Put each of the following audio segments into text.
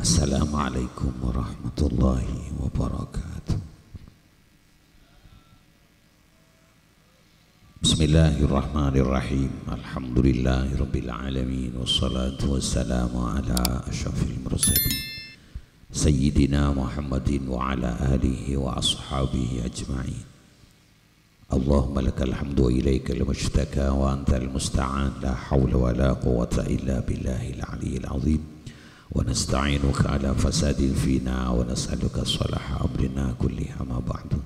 Assalamualaikum warahmatullahi wabarakatuh. Bismillahirrahmanirrahim. Alhamdulillahirabbil alamin wassalatu wassalamu ala asyrafil mursalin sayyidina Muhammadin wa ala alihi wa ashabihi ajma'in. Allahumma lakal hamdu wa ilaikal mushtaka wa antal musta'an, la hawla wa la quwwata illa billahil aliyyil azim. Wa nasta'inuka ala fasadin fina wa nas'aluka salaha amrina kulliha ma ba'du.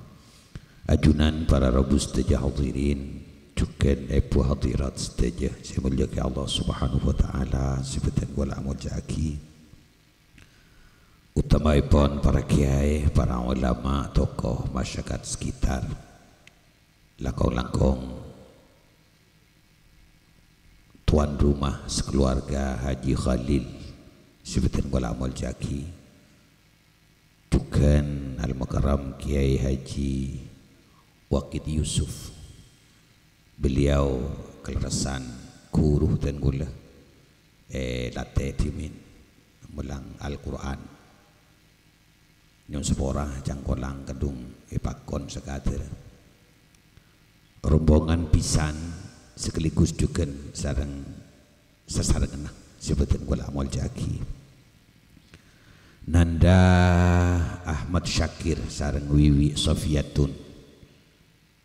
Ajunan para rabu seteja hadirin, cukan epu hadirat seteja, saya muliakan Allah Subhanahu wa taala sifatan wal amal jaki. Utamaipun para kiai, para ulama, tokoh masyarakat sekitar, langkong-langkong tuan rumah sekeluarga Haji Khalil Sifatan wal amal jaki, Tukan Al-Mukarram Kiai Haji Waqid Yusuf. Beliau kelerasan kuruh dan gula latte timin mulang Al-Quran nyong sepora jangkolang kedung pakon sekater rombongan pisan sekaligus juga sarang sesarang Sifatan wal amal jaki. Nanda Ahmad Syakir sareng Wiwi Sofiatun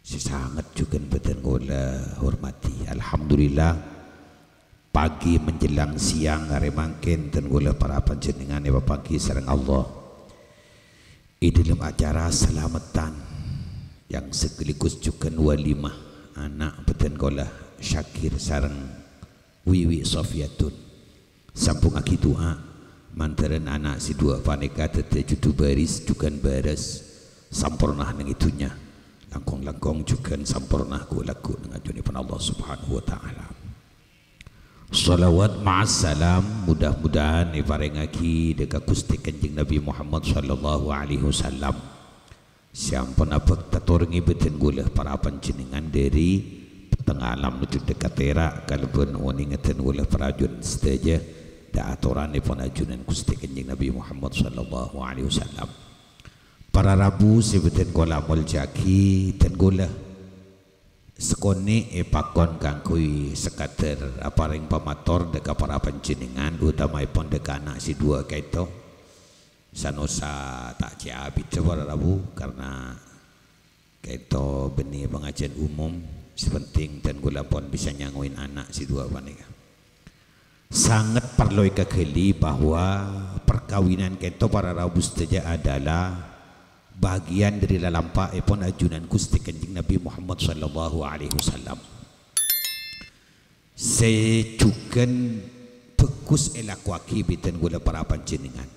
si sangat juga beten gula hormati. Alhamdulillah pagi menjelang siang hari mangkin dan gula para panjenengan ya pagi sareng Allah di dalam acara selamatan yang sekaligus juga walimah anak beten gula Syakir sareng Wiwi Sofiatun. Sampung aki doa mantaran anak si dua paneka tete jutu baris juga baras sampurnah nang itunya langkong-langkong juga sampurnah ku laku dengan junipan Allah Subhanahu wa taala. Salawat ma'assalam mudah-mudahan iparengaki dekat Gusti Kanjeng Nabi Muhammad sallallahu alaihi wasallam. Sampun apa tatorengi beten gula para panjenengan dari tengah alam nuju dekat terak kalipun wani ngeten gula perajun seteja da aturan ipun ajunan Gusti Kanjeng Nabi Muhammad sallallahu alaihi wasallam. Para rabu sebeten gola mol jaki ten gola sekone pakon kangkui sekater aparing pamator dekat para panjenengan utamaipun dekat anak si dua kaito sanosa tak ciabit para rabu karena kaito benih pengajian umum sepenting dan gula pun bisa nyanguin anak si dua panika. Sangat perlu kekeli bahwa perkawinan kita para rabu seteja adalah bagian dari lalampa ipun ajunan Gusti Kanjeng Nabi Muhammad sallallahu alaihi wasallam. Secukan pekus elakwaki bitan gula para panjenengan.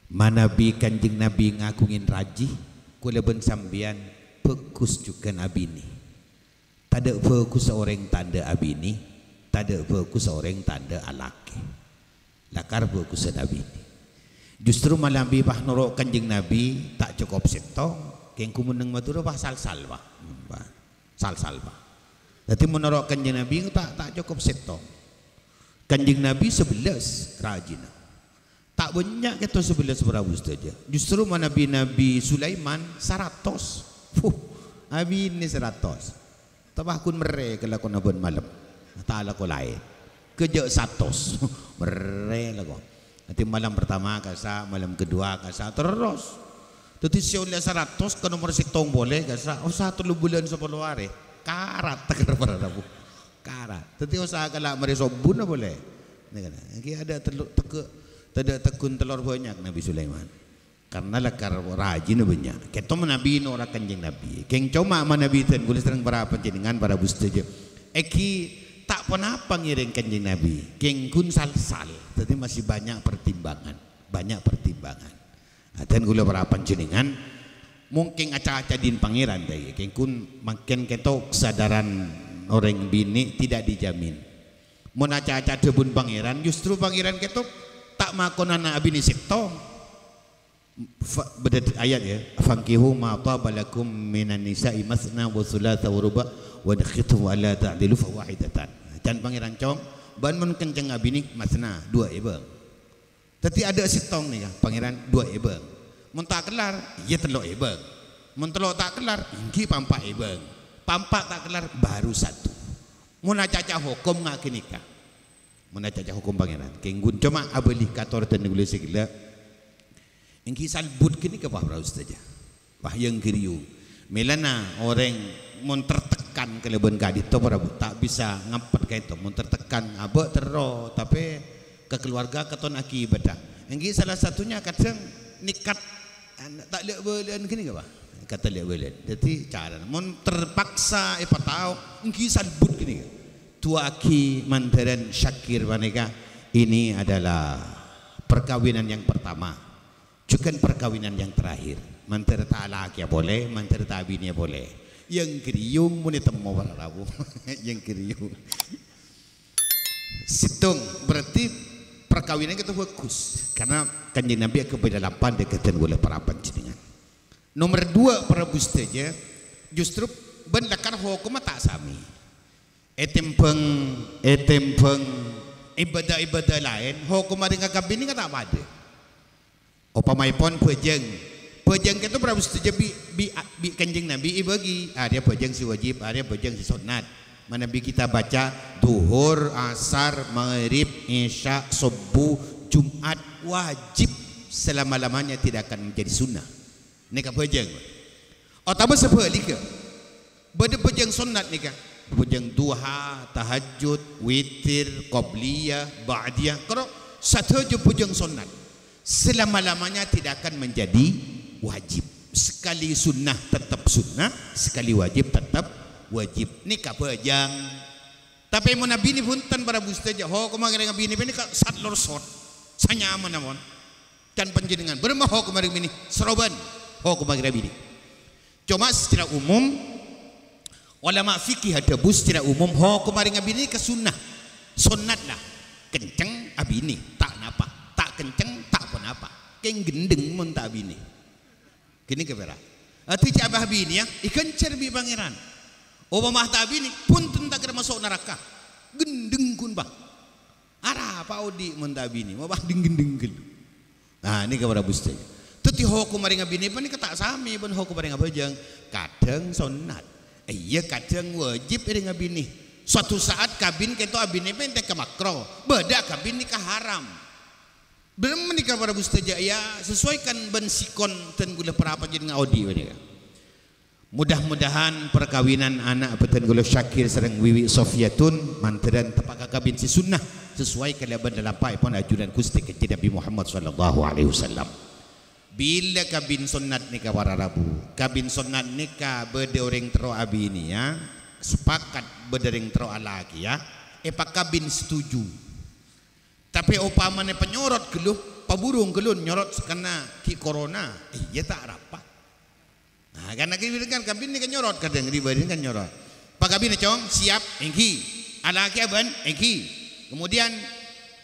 Manabi Kanjeng Nabi ngakungin raji gula ben sambian pekus juga nabi ni. Tada pekus seorang tanda abini, tada pekus seorang tanda alaki. Lakar pekus nabi ni. Justru malam bibah norok Kanjeng Nabi tak cukup setong, keng kumuneng Madura bah sal-sal bah, sal-sal bah. Jadi menurut Kanjeng Nabi tak cukup setong. Kanjeng Nabi 11 rajin. Tak banyak kita 11 berabu saja. Justru Nabi Sulaiman 100. Abi ini 100. Tabah kun mereka lakon abon malam. Ta'ala ko lain. Kerja 100. Mereka lakon. Nanti malam pertama kasa, malam kedua kasa terus. Tapi siulah 100 ke nomor sitong boleh kasa. Oh 1 bulan 10 hari. Karat tak para rabu. Karat. Tapi usaha kalau meresobun boleh. Ini ada tekun telur banyak Nabi Sulaiman. Karena lakar rajin banyak. Kita menabi orang Kanjeng Nabi. Keng cuma Nabi ten kulis terang para penjenengan para bustaja. Eki tak pernah ngiring Kanjeng Nabi. Keng kun sal-sal. Jadi masih banyak pertimbangan. Banyak pertimbangan. Dan gula para penjenengan mungkin acak-acak din pangeran daya. Keng kun makin ketok kesadaran orang bini tidak dijamin. Mau acak-acak debun pangeran justru pangeran ketok tak makon anak abini sitong. Bedat ayat ya, fankihu ma tabalakum minan nisa'i masna wa thulatha wa ruba' wa nakhitu ala ta'dilu fa wahidatan. Dan pangeran cong ban mun kenceng abini masna dua iba. Tapi ada sitong ni kan, pangeran 2 ebeng. Mun tak kelar, ia telok ebeng. Mun telok tak kelar, ingki pampak ebeng. Pampak tak kelar, baru 1. Mun acaca hukum ngak kenika. Mun acaca hukum pangeran. Kenggun cuma abeli kator dan gula segala. Ingki salbut kenika bah ustaz. Bah yang kiriu. Melana orang mun tertekan keleben kadito para tak bisa ngapat ka itu. Mun tertekan abek tero tapi ke keluarga keton akibat. Ingki salah satunya kadang nikat tak lihat belen gini ke bah? Kata lihat belen. Jadi cara mun terpaksa patau ingki salbut gini. Tua aki mandaran Syakir maneka. Ini adalah perkawinan yang pertama. Juga perkawinan yang terakhir. Mantar ta'ala kia boleh, mantar ta'abini boleh. Yang kiriung muni temu para rabu. Yang kiriung. Situng berarti perkawinan kita fokus. Karena kanjeng Nabi kepada 8 dekatan oleh para panjenengan. Nomor 2 para bustaja justru bendakar hukum tak sami. Etempeng ibadah-ibadah lain hukum dengan kabin ini tak ada. Opamaipun pejeng itu berapa saja bi kanjeng Nabi bagi ada pejeng si wajib, ada pejeng si sunat. Mana bi kita baca duhur, asar, maghrib, isya, subuh, Jumat wajib selama-lamanya tidak akan menjadi sunnah. Ini kan pejeng. Atau sebaliknya beda pejeng sunat ni kan. Pejeng duha, tahajud, witir, qabliyah, ba'diyah. Kalau satu je pejeng sunat selama-lamanya tidak akan menjadi wajib. Sekali sunnah tetap sunnah, sekali wajib tetap wajib. Ni kapejang. Tapi mun nabi ni punten para bustaja. Ho kemarin nabi ni sat lor sot. Sanyaman namon. Kan panjenengan bermah ho kemarin ini seroban. Ho kemarin nabi ni. Cuma secara umum ulama fikih ada bus secara umum ho kemarin nabi ni ke sunnah. Sunnat lah. Kenceng abini tak napa. Tak kenceng tak pun apa. Keng gendeng mun tak abini. Kini kebera. Ati abah bini ya ikan cerbi pangeran. Obama tak bini pun tak kena masuk neraka. Gendeng kun bah. Ara apa odi mun tak bini. Mau bah gendeng gel. Nah ini kepada buste. Tuti hoku maring bini pun ni kata sami pun hoku maring bejeng. Kadang sunat. Iya kadang wajib maring bini. Suatu saat kabin kento abini pun tak makro. Beda kabin ni haram. Belum menikah para bustaja ya sesuaikan bensikon dan gula perapa jadi ngaudi mereka. Mudah-mudahan perkawinan anak Beten Gula Syakir serang Wiwi Sofiatun manteran tepak kabin si sunnah sesuai kalaban dalam pai pun ajudan Gusti kepada Nabi Muhammad sallallahu alaihi wasallam. Bila kabin sunnat nikah para rabu, kabin sunnat nikah bede orang tero abi ini ya, sepakat bede orang tero alaki ya, pak kabin setuju. Tapi upamane penyorot geluh, paburung geluh nyorot karena ki corona, ya tak rapat. Nah, karena kita kan kabin ni kan nyorot kadang ribadin kan nyorot. Pak kabin cong siap, engki, alaki aban, engki. Kemudian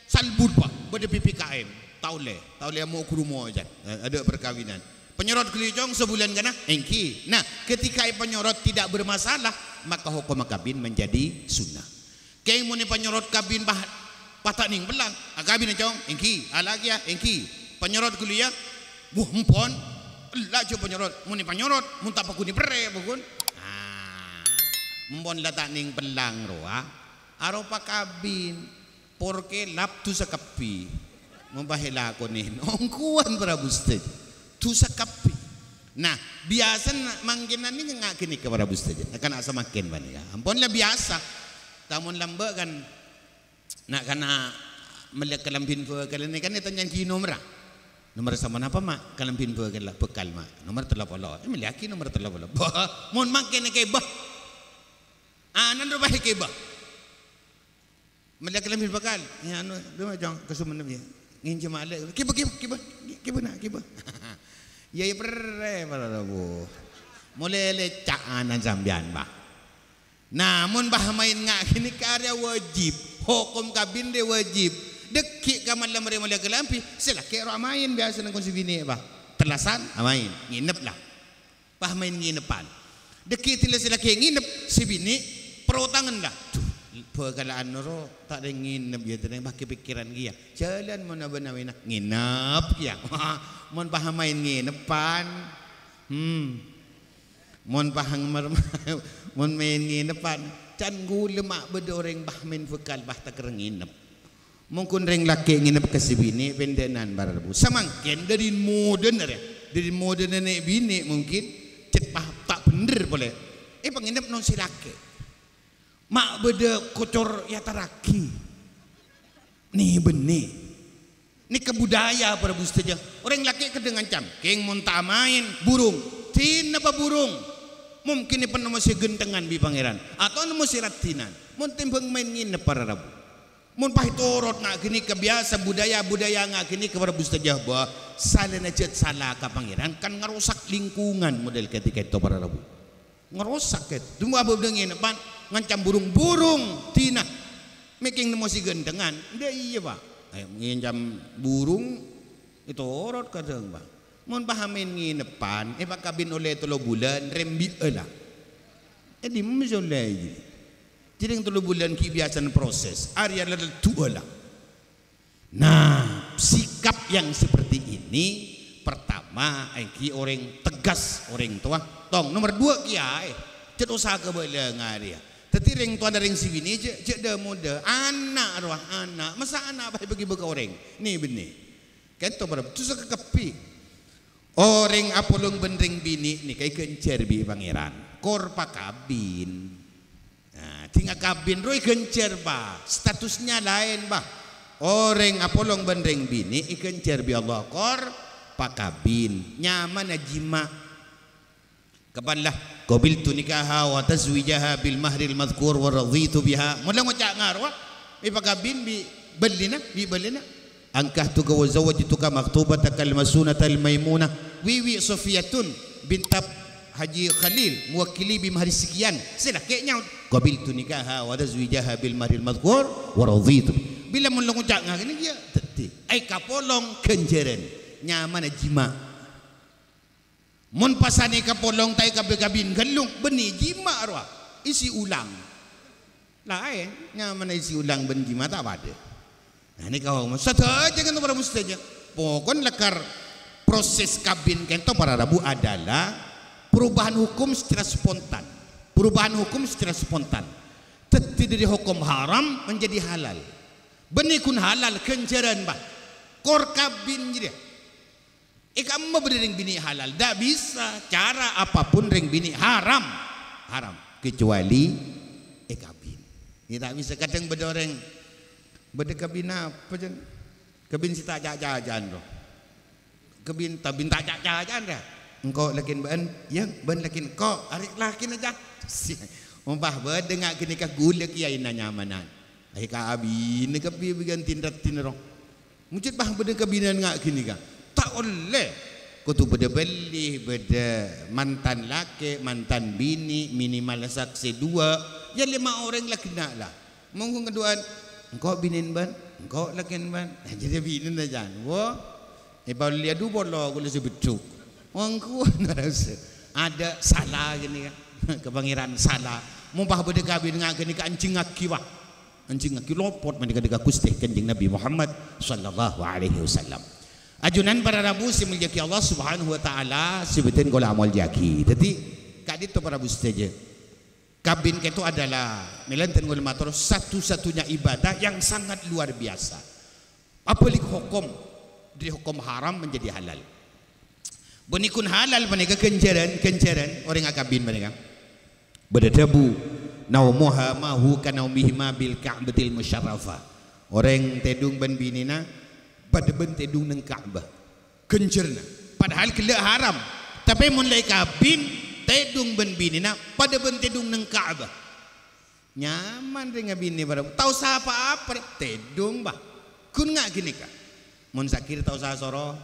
salbut pak, berde PPKM, taule mau ke rumah aja, ada perkawinan. Penyorot geluh cong sebulan kena, engki. Nah, ketika penyorot tidak bermasalah, maka hukum kabin menjadi sunnah. Kayak mau penyorot kabin patak ning belang kabin cong engki alaki ya engki penyorot kuliah mumpon lah coba penyorot muni penyorot mun tak pakuni pere pukun mumpon la tak ning belang roa aropa kabin porke lap tu sakapi membahela ko ni ongkuan para bustej tu sakapi. Nah biasa mangkinan ni ngak kini ke para bustej akan asa makin ban ya ampun lah biasa tamun lamba kan nak kana melihat kalampin pe kalian ni kan ni tanya ki nomor sama apa mak kalampin pe kala bekal mak nomor 30 melihat ki nomor 30 mon makin ke bah nan do bah ke bah melihat kalampin bekal ya anu do jong kesumen ni ngin cuma ale ki nak ya perre para rabu mulai le caanan sambian bah namun bah main ngak kini karya wajib hukum kabin dia wajib dekik kamar lamari mulia kelampi selaki orang main biasa nang konsi bini bah telasan main nginep lah bah main nginepan dekik tilas selaki nginep si bini perotangan lah Perkalaan noro tak ada nginep ya tenang pakai pikiran dia. Jalan mana benar nginep ya. Mon paham main nginepan. Mon paham mon main nginepan. Can gula mak bedoreng bah main vokal bah tak kereng nginep. Mungkin reng laki nginep ke si bini pendenan barabu. Samangken dari modern dari modern nenek bini mungkin cet bah tak bener boleh. Penginep non si laki. Mak beda kocor ya taraki. Nih benih. Ini kebudaya para bustaja. Orang laki kedengan cam. Keng monta main burung. Tina apa burung? Mungkin ini pernah masih gentengan bi pangeran. Atau masih ratinan. Mun timbang main nginep para rabu. Mun pahitorot nak kini kebiasa budaya nak kini kepada bustaja bahwa salah najat salah ke pangeran kan ngerusak lingkungan model ketika itu para rabu. Ngerusak ket. Cuma apa dengan pan ngancam burung tina making nemu si gendengan dia iya pak ayo ngancam burung itu orot kadang pak mon pahamin nginepan pak kabin oleh 3 bulan rembi lah di muzolai jadi yang 3 bulan kebiasaan proses area ladal tua lah. Nah sikap yang seperti ini pertama ki orang tegas orang tua tong nomor 2 kiai cet usaha kebelah ngaria. Tapi ring tuan ring si bini je dah muda anak arwah anak masa anak bagi orang ni benih kan tu berapa tu kepi orang apolong bendring bini ni kai kencer bi pangeran kor pa kabin nah tinggal kabin roi kencer ba statusnya lain ba orang apolong bendring bini ikencer bi Allah kor pa kabin nyaman ajima kapanlah qabiltu nikaha wa tazwijaha bil mahril madhkur wa raditu biha mula ngocak ngarwa ipakabin bi ballina angkahtuka wa zawajtuka maktubataka al masunata al maimunah wiwi sofiyatun bintab Haji Khalil mewakili bi mahri sekian sila kayaknya qabiltu nikaha wa tazwijaha bil mahril madhkur wa raditu bila mula ngocak ngar ini dia teti ai kapolong kenjeren nyaman jima mun pasani kapolong tay kabin galung beni jima arwah isi ulang lain nyaman isi ulang ben jima tak ada. Nah ini kau masa jangan para mustaja pokon lekar proses kabin kento para rabu adalah perubahan hukum secara spontan teti dari hukum haram menjadi halal beni kun halal kenceran bah kor kabin jadi kamu berdering bini halal, tak bisa cara apapun ring bini haram kecuali kabin. Ini tak bisa kadang berdoreng kabin apa jen? Kabin si tak jajan roh. Kabin tak jajan dah. Engkau lakin ban, yang ban lakin kau arik lakin aja. Umpah berdengar kini kah gula kiai nanyamanan. Kabin kabin berganti roh. Mungkin bah berdengar kabinan ngak kini kah? Tak oleh kau tu beda beli beda mantan laki mantan bini minimal saksi 2 ya 5 orang lah kena lah mungkin keduaan engkau binin ban engkau lakin ban jadi binin aja wah kalau lihat dulu boleh aku lebih betul engkau ada salah gini kan kepangeran salah mumpah beda kabin ngak gini ke anjing ngaki lopot mereka kustih kanjeng Nabi Muhammad sallallahu alaihi wasallam. Ajunan para rabu si mulyaki Allah subhanahu wa ta'ala sebutin gola amal jaki jadi kadit to para rabu saja kabin itu adalah melantan gol matur satu-satunya ibadah yang sangat luar biasa apalik hukum dari hukum haram menjadi halal benikun halal mereka kenceran orang kabin mereka berdebu naumuha mahu kanaumihima bil ka'batil musyarrafah orang tedung ban binina pada bentedung neng Ka'bah kencerna padahal kelak haram tapi mulai kabin tedung ben binina pada bentedung neng Ka'bah nyaman dengan bini pada tahu siapa apa tedung bah kun ngak gini kah mun sakir tahu sah soro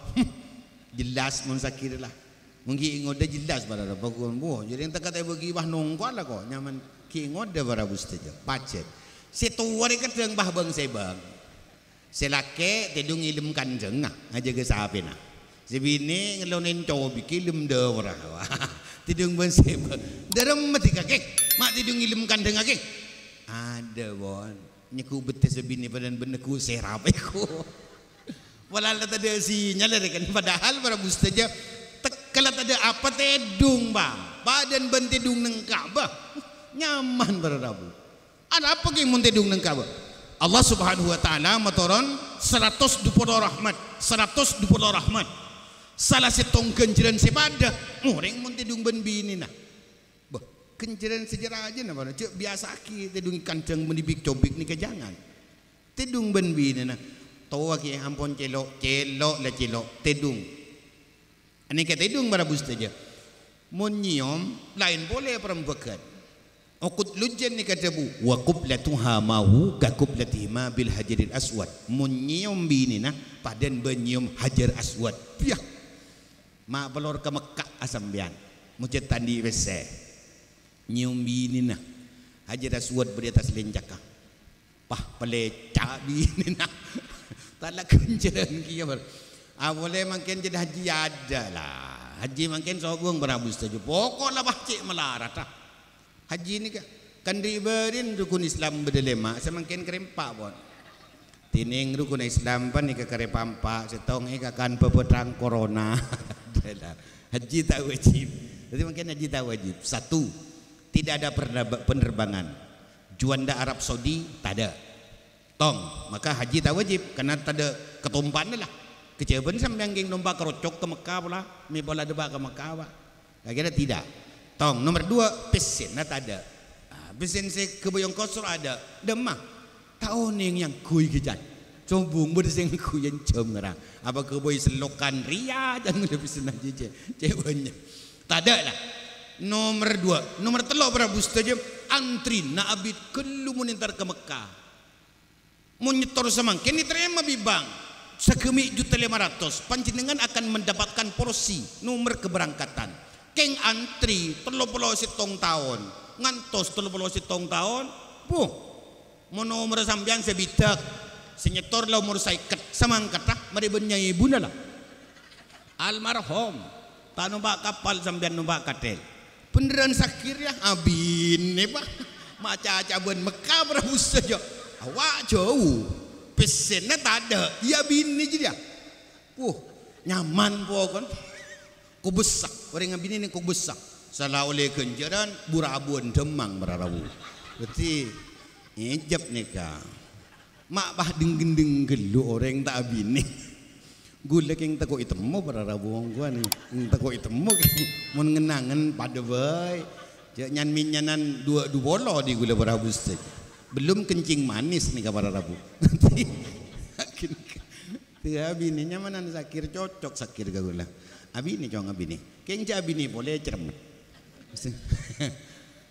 jelas mun sakir lah mungkin ngoda jelas pada bakun buah jadi yang tekat bagi bah nongkol lah kok nyaman ki ngoda pada bustaja pacet setuari kadang bah bang sebang selake tedung ilmu kanjeng aja ke sapena sebini ngelonin cobi kilum dawrah tidung ben seba daram mati kakek mak tidung ilmu kandeng kakek Ada bon. Nyeku betes sebini padan beneku serap aku. Walau tak ada sinyal kan. Padahal para mustaja kalau tak ada apa tedung bang. Badan bentedung nang Ka'bah. Nyaman berarabu. Ada apa yang mentedung nang Ka'bah? Allah Subhanahu wa taala matoron 120 rahmat. 120 rahmat. Salah setong kenjeran sepada orang mentedung ben bini nah. Bah, kenjeran sejarah aja nah pada cek biasa ki tedung kancang menibik cobik ni ke jangan. Tedung ben bini nah. Tahu ki ampun celok lah celok tedung. Ini kata tedung para bustaja. Mun nyiom lain boleh perempuan. Okut lujen ni kata bu. Wa qiblatuha mahu ka qiblatihima bil hajaril aswad. Mun nyiom bini nah padan benyiom hajar aswad. Piah. Mak balor ke Mekah asambian. Mucet tandi bese. Nyiom bini nah. Hajar aswad beri atas lenjaka. Pah pelecak bini nah. Tak kenjeran kia ber. Boleh makin jadi haji ada lah. Haji makin sogong berabus saja. Pokoklah bahcik melarat lah. Haji ni kan riberin rukun Islam berdelema. Semakin kerempak pun. Tining rukun Islam pan ni kerempak. Setong kan peperang corona. Haji tak wajib. Jadi makin haji tak wajib. Satu, tidak ada penerbangan. Juanda Arab Saudi tak ada. Tong, maka haji tak wajib karena tak ada ketumpahan lah. Keceban sampai yang nombak kerocok ke Mekah pula, mi bola debak ke Mekah pak. Kira tidak. Tong, nomor dua pesen tak ada. Pesen saya keboyong kosor ada. Demah. Tahu ni yang kui kejan. Combung berseng kui yang cem ngerang. Apa keboy selokan ria jangan lebih senang je ceweknya. Tak ada lah. Nomor dua, nomor telur berabus saja antri nak abid kelu menintar ke Mekah. Menyetor semangkin diterima bibang sekemi 1.500.000 panjenengan akan mendapatkan porsi nomor keberangkatan keng antri 30 setong tahun ngantos 30 setong tahun puh mau nomor sambian sebitak senyetor lah umur saiket samangkat lah mari benyai ibu lah almarhum tak numpak kapal sambian numpak katel beneran sakir ya abin ni pak maca-aca ben Mekah berabus saja. Awak jauh pesennya tak ada. Ya bini je dia. Nyaman pokon. Ku besak. Orang bini ni ku besak. Salah oleh kenjaran burabun demang berarabu. Berarti ejap nikah. Mak bah deng-deng gelu orang tak bini. Gula keng takut itemu berarabu gua ni. Takut itemu mun ngenangan pada bae. Nyan minyanan dua bolo di gula berabu saja. Belum kencing manis nih kabar Rabu. Nanti abini nyamanan sakir cocok sakir gagulah. Abini cong abini. Kengja abini boleh cerem.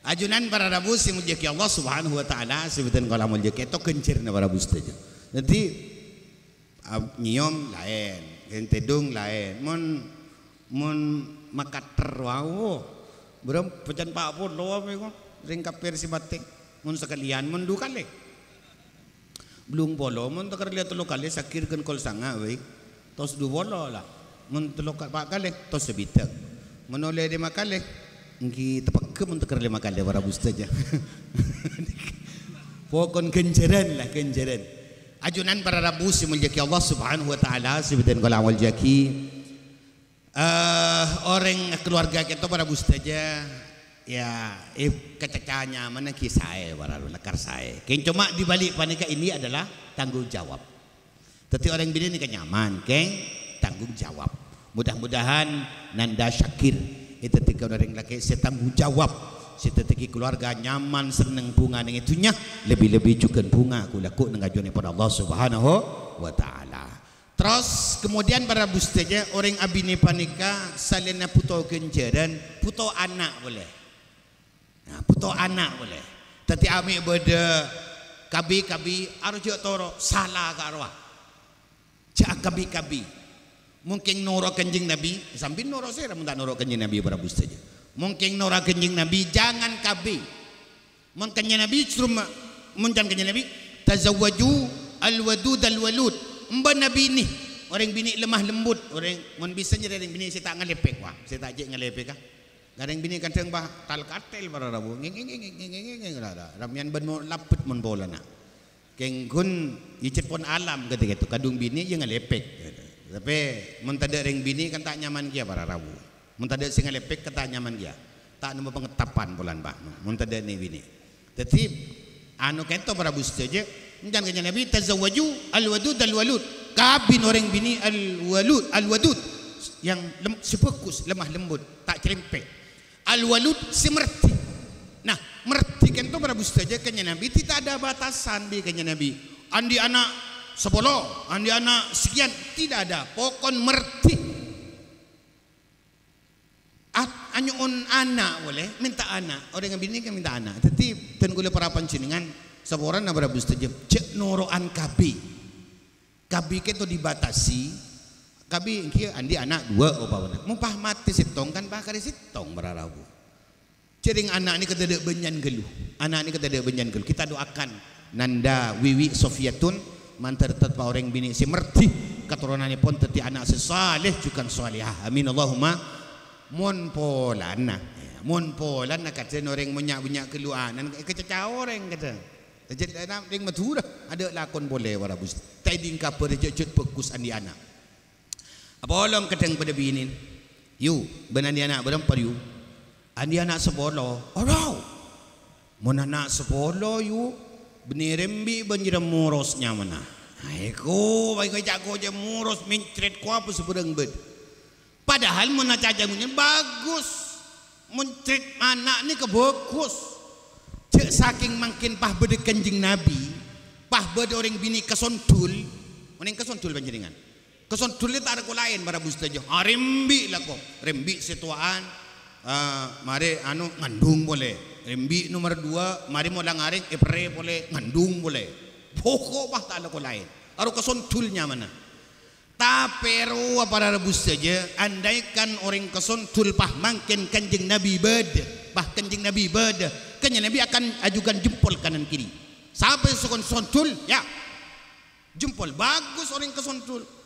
Ajunan para Rabu si mujaki Allah Subhanahu wa taala sebutan kalau mujaki itu kencir na para Rabu saja. Nanti nyiom lain, kentedung lain. Mon makater wau. Berem pecan Pak pun lo apa kok? Ringkap persi batik. Mun sekalian mun dua kali belum bolo mun tak lihat telu kali sakirkan kol sanga we tos dua bolo lah mun telu pak kali tos sebitak mun oleh 5 kali ngki tepak ke mun tak 5 kali para bustaja pokon kenjeran lah kenjeran ajunan para rabu simuljaki Allah Subhanahu wa taala sebutan kol awal jaki orang keluarga kita para bustaja ya kecacanya mana kisah bararu lekar saya keng cuma dibalik panika ini adalah tanggung jawab tapi orang bini ni kan nyaman keng tanggung jawab mudah-mudahan nanda syakir itu ketika orang laki saya tanggung jawab setetiki keluarga nyaman seneng bunga dengan itunya lebih-lebih juga bunga aku laku nengajuan pada Allah Subhanahu wa taala. Terus kemudian para bustaja orang abini panika salina puto kenjeran puto anak boleh. Nah, puto anak boleh. Tati amik beda kabi arjo toro salah ke arwah. Cak kabi. Mungkin noro kanjeng Nabi, sambil noro saya mun tak noro kanjeng Nabi para saja. Mungkin noro kanjeng Nabi jangan kabi. Mun kanjeng Nabi suruh mun kanjeng Nabi tazawwaju alwadud alwalud. Mban Nabi ni orang bini lemah lembut, orang mun bisa jadi orang bini saya tak ngalepek wah. Saya tak ajak ngalepek kah? Kadang bini kadang bah tal katel para rabu ngeng ramian ben lapet mun bola nak keng kun icet pon alam ketika itu kadung bini yang ngelepek tapi mun tada reng bini kan tak nyaman dia para rabu mun tada sing ngelepek kan tak nyaman dia tak nemu pengetapan bulan bah mun tada ni bini tetip anu kento para rabu saja jangan kanya nabi tazawwaju alwadud alwalud kabin orang bini alwadud yang sepekus lemah lembut tak cerempek Al-walud si merti. Nah, merti kan tu para bustaja kanya Nabi tidak ada batasan bi kanya Nabi. Andi anak 10, andi anak sekian tidak ada. Pokon merti. Anyun anak boleh minta anak. Orang yang bini kan minta anak. Tetapi ten gula para pancingan seorang na para bustaja cek noroan kabi. Kabi kan tu dibatasi. Kabi kia andi anak 2 opawna. Mumpah mati sitong kan bakari sitong berarabu. Cering anak ni kata dek benyan geluh. Anak ni kata dek benyan geluh. Kita doakan Nanda Wiwi Sofiatun mantar tetpa orang bini si merti keturunannya pun teti anak sesaleh juga salihah. Amin Allahumma. Mon polana. Mon polana kata orang munyak-munyak keluanan kecacau orang kata. Jadi anak ring matura ada lakon boleh warabus. Tading kapur jejut fokus andi anak. Apa orang kadang pada binin yu benar dia anak berapa yu andi anak 10 orang mun anak 10 yu benirembi banjir murosnya mana aiku baik jago je muros mincret ku apa seberang bed padahal mun cajamunya bagus muncret anak ni kebagus cek saking makin pah bede kanjing nabi pah bede orang bini kesontul orang kesontul panjenengan kesontul tak ada ko lain para bustaja rembi lah ko rembi situaan mari anu ngandung boleh rembi nomor 2 mari mo lang aring ipre boleh ngandung boleh pokok bah tak ada ko lain aro kesontulnya mana tapi para bustaja andaikan orang kesontul pah mangken kanjeng nabi bed pah kanjeng nabi bed kanya nabi akan ajukan jempol kanan kiri sampai sontul ya jempol bagus orang kesontul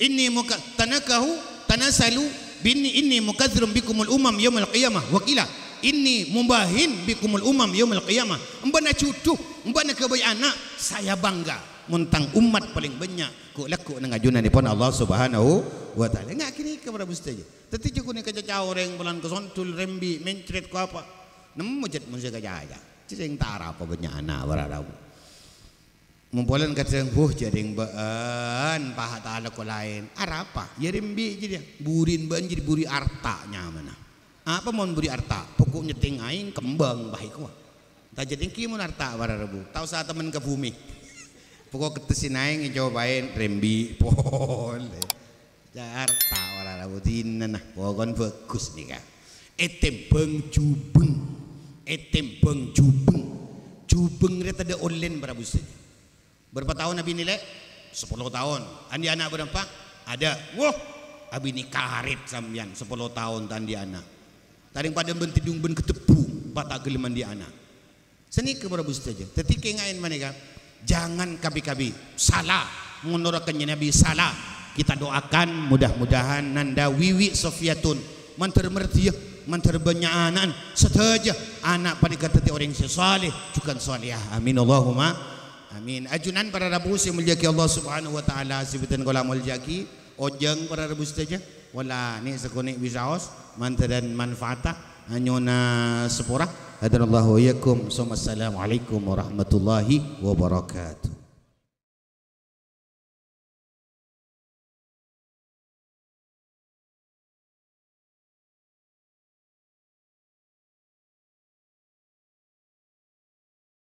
Inni muka tanakahu tanasalu bini inni mukadzrum bikumul umam yaumil qiyamah wakila inni mubahin bikumul umam yaumil qiyamah embana cucu embana kebai anak saya bangga muntang umat paling banyak ku laku nang ajunan dipun Allah Subhanahu wa taala ngak kini ke para bustaja teti ku ni kacau orang bulan kesontul rembi mencret ku apa nemu jet mun jaga cing tara apa banyak anak bararabu Mumpulan kata jaring baan paha ta'ala ko lain arapa ya rembi je dia burin ban jadi buri artanya mana apa mon buri arta pokoknya ting aing kembang baik ko tak jadi ki mun arta bararabu tahu sa temen ke bumi pokok ketesin aing cobain rembi pol ja arta bararabu tinan nah pokon bagus nih ka etembeng jubeng reta ada online barabu saja. Berapa tahun Abi nilai? 10 tahun. Andi anak berapa? Ada. Wah, Abi ni karet sambian 10 tahun tandi anak. Taring pada bentidung ben ketepung, bata geleman di anak. Seni ke berapa saja. Tetapi kengain mereka, jangan kabi-kabi salah menurutkannya Nabi salah. Kita doakan mudah-mudahan Nanda Wiwi Sofiatun mantar mertiah mantar banyakan seteja anak pada kata orang sesaleh juga salihah. Amin Allahumma. Amin. Ajunan para rabu si muljaki Allah Subhanahu wa taala sibitan kola muljaki ojeng para rabu saja wala ni sekonik wisaos mantadan manfaatah anyona sepora hadanallahu yakum. Assalamualaikum warahmatullahi wabarakatuh.